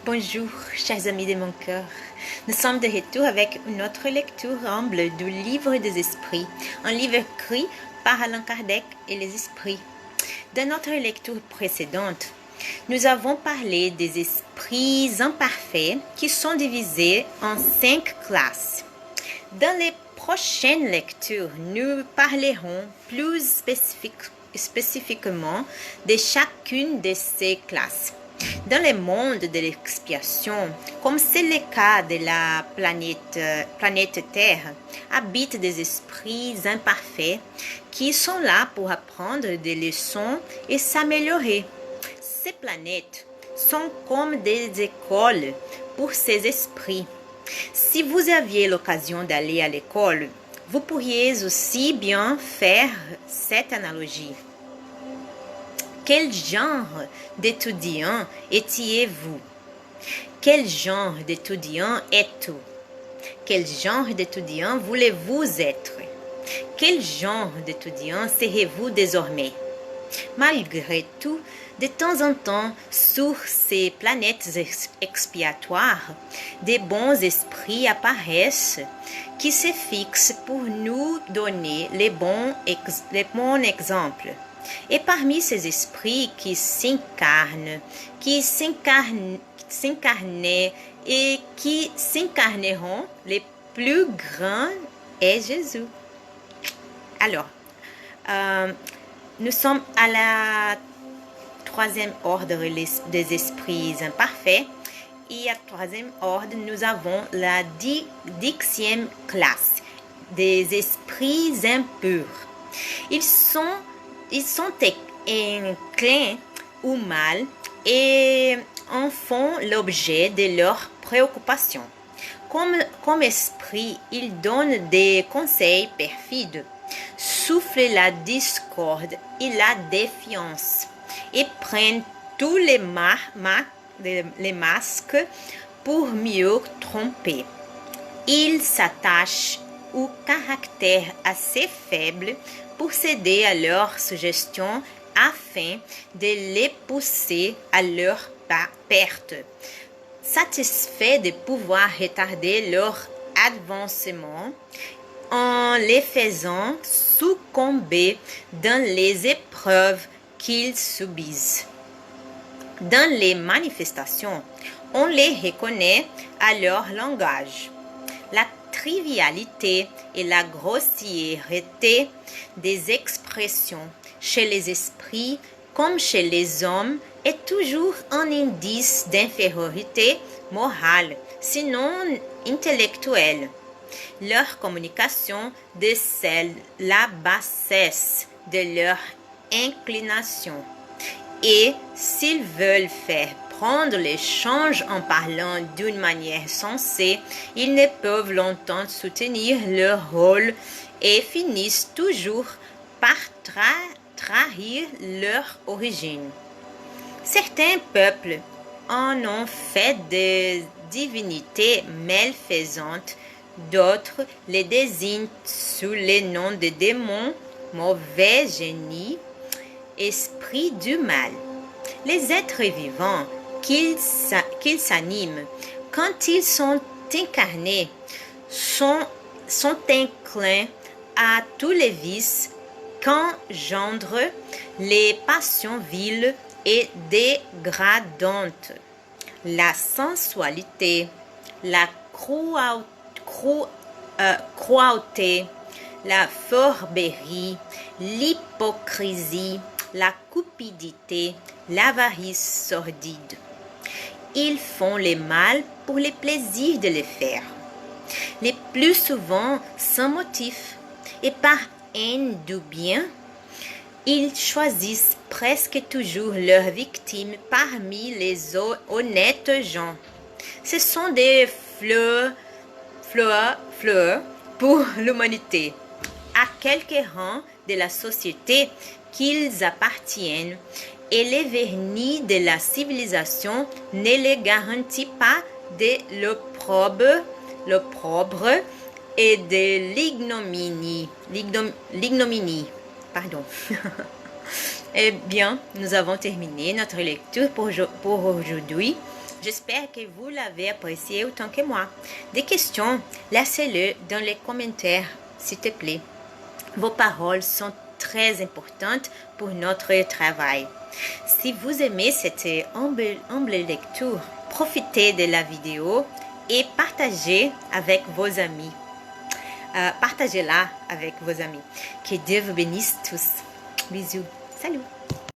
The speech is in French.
Bonjour, chers amis de mon cœur. Nous sommes de retour avec une autre lecture humble du Livre des Esprits, un livre écrit par Allan Kardec et les Esprits. Dans notre lecture précédente, nous avons parlé des esprits imparfaits qui sont divisés en 5 classes. Dans les prochaines lectures, nous parlerons plus spécifiquement de chacune de ces classes. Dans le monde de l'expiation, comme c'est le cas de la planète Terre, habitent des esprits imparfaits qui sont là pour apprendre des leçons et s'améliorer. Ces planètes sont comme des écoles pour ces esprits. Si vous aviez l'occasion d'aller à l'école, vous pourriez aussi bien faire cette analogie. Quel genre d'étudiant étiez-vous? Quel genre d'étudiant êtes-vous? Quel genre d'étudiant voulez-vous être? Quel genre d'étudiant serez-vous désormais? Malgré tout, de temps en temps, sur ces planètes expiatoires, des bons esprits apparaissent qui se fixent pour nous donner les bons exemples. Et parmi ces esprits qui s'incarnent et qui s'incarneront, les plus grands est Jésus. Alors, nous sommes à la troisième ordre des esprits imparfaits. Et à troisième ordre, nous avons la 10e classe des esprits impurs. Ils sont inclins ou mal et en font l'objet de leurs préoccupations. Comme esprit, ils donnent des conseils perfides, soufflent la discorde et la défiance et prennent tous les masques pour mieux tromper. Ils s'attachent au caractère assez faible pour céder à leurs suggestions afin de les pousser à leur perte. Satisfaits de pouvoir retarder leur avancement en les faisant succomber dans les épreuves qu'ils subissent. Dans les manifestations, on les reconnaît à leur langage. La trivialité et la grossièreté des expressions chez les esprits comme chez les hommes est toujours un indice d'infériorité morale, sinon intellectuelle. Leur communication décèle la bassesse de leur inclination. Et s'ils veulent faire prendre l'échange en parlant d'une manière sensée, ils ne peuvent longtemps soutenir leur rôle et finissent toujours par trahir leur origine. Certains peuples en ont fait des divinités malfaisantes, d'autres les désignent sous les noms de démons, mauvais génies, esprits du mal. Les êtres vivants qu'ils s'animent quand ils sont incarnés sont inclins à tous les vices qu'engendrent les passions viles et dégradantes, la sensualité, la cruauté, la fourberie, l'hypocrisie, la cupidité, l'avarice sordide. Ils font le mal pour le plaisir de le faire, le plus souvent sans motif, et par haine du bien. Ils choisissent presque toujours leurs victimes parmi les honnêtes gens. Ce sont des fleurs pour l'humanité. À quelques rangs de la société qu'ils appartiennent, et le vernis de la civilisation ne les garantit pas de l'opprobre et de l'ignominie. Pardon. Eh bien, nous avons terminé notre lecture pour aujourd'hui. J'espère que vous l'avez apprécié autant que moi. Des questions, laissez-le dans les commentaires, s'il te plaît. Vos paroles sont très importantes pour notre travail. Si vous aimez cette humble lecture, profitez de la vidéo et partagez avec vos amis. Partagez-la avec vos amis. Que Dieu vous bénisse tous. Bisous. Salut.